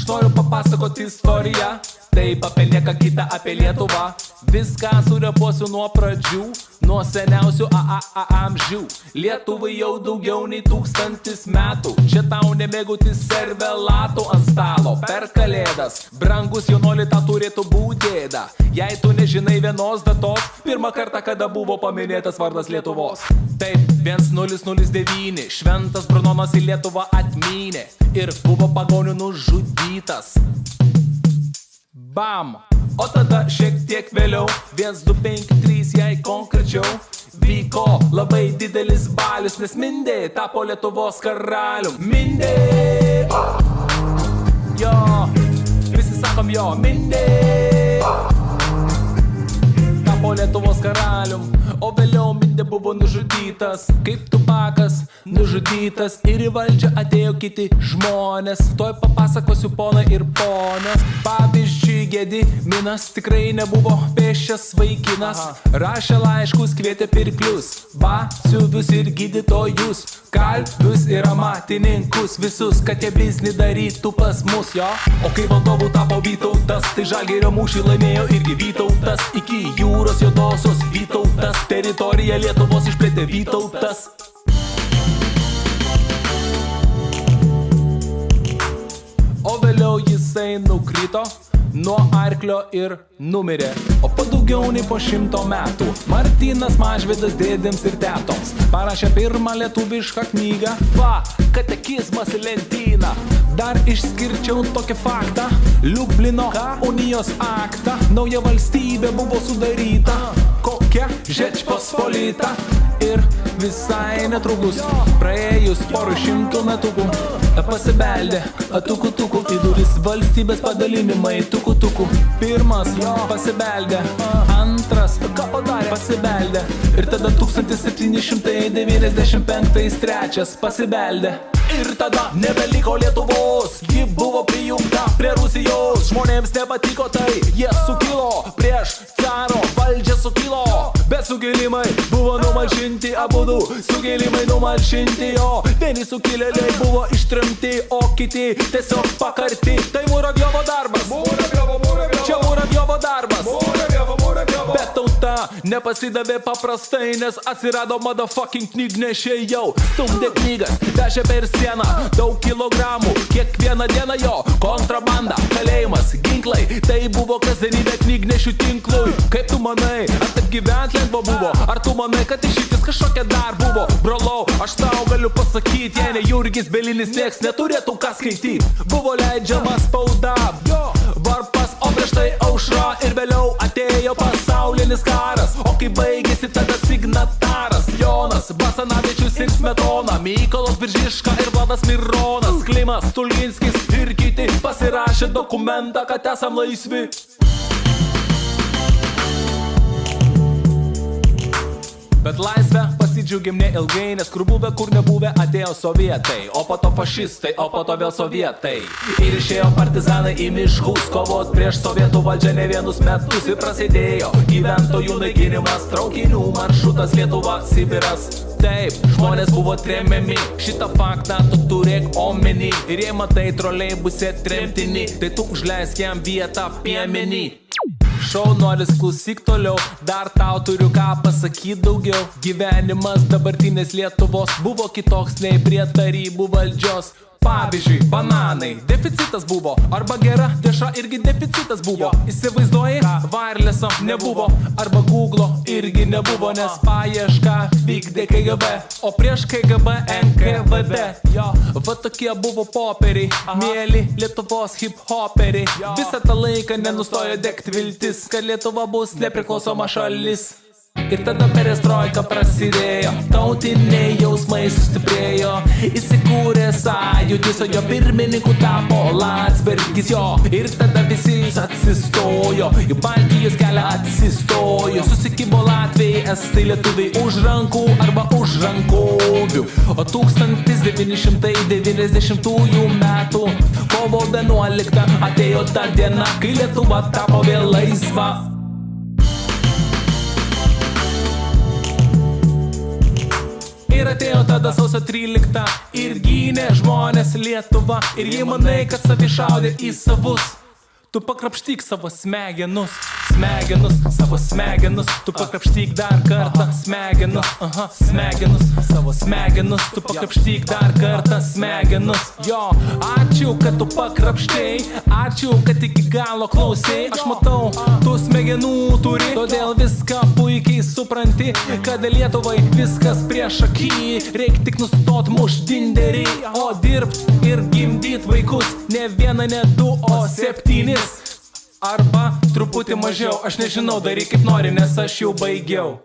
Aš noriu papasakoti istoriją, taip apie nieką kitą, apie Lietuvą. Viską surepuosiu nuo pradžių, nuo seniausių amžių. Lietuvai jau daugiau nei 1000 metų. Čia tau nemėgauti servelatų ant stalo per kalėdas. Brangus jaunoli, tą turėtų būti gėda. Jei tu nežinai vienos datos, pirmą kartą, kada buvo paminėtas vardas Lietuvos. Taip, 1009, šventas Brunonas į Lietuvą atmynė ir buvo pagonių nužudytas. Bam! O tada šiek tiek vėliau, 1253, jei konkrečiau, vyko labai didelis balius, nes Mindė tapo Lietuvos karalium. Mindė! Jo, visi sakom jo, Mindė! Tapo Lietuvos karalium, o vėliau Mindė buvo nužudytas, kaip Tupakas nužudytas, ir į valdžią atėjo kiti žmonės. Tuoj papasakosiu, ponai ir ponios. Pavyzdžiui, Gediminas tikrai nebuvo pėsčias vaikinas. Rašė laiškus, kvietė pirklius, batsiuvius ir gydytojus, kalvius ir amatininkus, visus, kad jie biznį darytų pas mus, jo. O kai valdovu tapo Vytautas, tai Žalgirio mūšį laimėjo irgi Vytautas. Iki jūros juodosios Vytautas, teritoriją Lietuvos išplėtė Vytautas. O vėliau jisai nukrito nuo arklio ir numirė. O po daugiau nei po 100 metų Martynas Mažvydas dėdėms ir tetoms parašė pirmą lietuvišką knygą. Va, katekizmas į lentyną. Dar išskirčiau tokį faktą, Liublino unijos aktą. Nauja valstybė buvo sudaryta, kokia Žečpospolita. Ir visai netrukus, praėjus porų 100 metukų, pasibeldė tuku-tuku į duris valstybės padalinimai tuku-tuku. Pirmas pasibeldė, antras pasibeldė, ir tada 1795 trečias pasibeldė. Ir tada nebeliko Lietuvos, ji buvo prijungta prie Rusijos. Žmonėms nepatiko tai, jie sukilo prieš caro valdžią sukilo. Bet sukilimai buvo numalšinti abudu, sukilimai numalšinti, o vieni sukilėliai buvo ištrimti, o kiti tiesiog pakarti. Tai Muravjovo darbas, čia Muravjovo darbas. Bet tauta nepasidavė paprastai, nes atsirado motherfucking knygnešiai jau. Stumdė knygas, vežė per sieną daug kilogramų, kiekvieną dieną jo kontrabanda, kalėjimas, ginklai. Tai buvo kasdienybė knygnešių tinklui. Kaip tu manai, ar taip gyvent lengva buvo? Ar tu manai, kad išeitis kažkokia dar buvo? Brolau, aš tau galiu pasakyti, jei ne Jurgis Bielinis, nieks neturėtų ką skaityti. Buvo leidžiama spauda, varpas, o prieš tai aušra, ir vėliau atėjo pasaulinis karas. O kai baigėsi, tada signataras Jonas Basanavičius ir Smetona, Mykolas Biržiška ir Vladas Mironas, Klimas Stulginskis ir kiti pasirašė dokumentą, kad esam laisvi. Bet laisvę pasidžiaugiam neilgai, nes kur buvę, kur nebuvę, atėjo sovietai. O po to fašistai, o po to vėl sovietai. Ir išėjo partizanai į miškus, kovot prieš sovietų valdžią ne vienus metus. Ir prasidėjo gyventojų naikinimas, traukinių maršrutas Lietuva, Sibiras. Taip, žmonės buvo tremiami, šitą faktą tu turėk omeny. Ir jei matai troleibuse tremtinį, tai tu užleisk jam vietą piemenį. Šaunuolis, klausyk toliau, dar tau turiu ką pasakyti daugiau. Gyvenimas dabartinės Lietuvos buvo kitoks nei prie tarybų valdžios. Pavyzdžiui, bananai, deficitas buvo, arba gera dešra irgi deficitas buvo. Įsivaizduoji, wirelesso nebuvo, arba Google'o irgi nebuvo, nes paiešką vykdė KGB, o prieš KGB NKVD. Va tokie buvo popieriai, mėly Lietuvos hip-hoperiai. Visą tą laiką nenustojo degti viltis, kad Lietuva bus nepriklausoma šalis. Ir tada perestroika prasidėjo, tautiniai jausmai sustiprėjo. Įsikūrė sąjūdis, o jo pirmininku tapo Landsbergis, jo. Ir tada visi atsistojo, į Baltijos kelią atsistojo. Susikibo Latvijai, estai, lietuviai už rankų arba už rankovių. O 1990 metų kovo 11 atėjo ta diena, kai Lietuva tapo vėl laisva. Ir Ir atėjo tada sausio 13 ir gynė žmonės Lietuvą. Ir jei manai, kad savi šaudė į savus, tu pakrapštyk savo smegenus, savo smegenus. Tu pakrapštyk dar kartą smegenus, smegenus, savo smegenus. Tu pakrapštyk dar kartą smegenus. Jo, ačiū, kad tu pakrapštei, ačiū, kad iki galo klausei. Aš matau, tu smegenų turi, todėl viską puikiai supranti, kad Lietuvai viskas prieš akį. Reik tik nustot muštinderį, o dirbt ir gimdyt vaikus, ne vieną, ne du, o 7. Arba truputį mažiau, aš nežinau, daryk kaip nori, nes aš jau baigiau.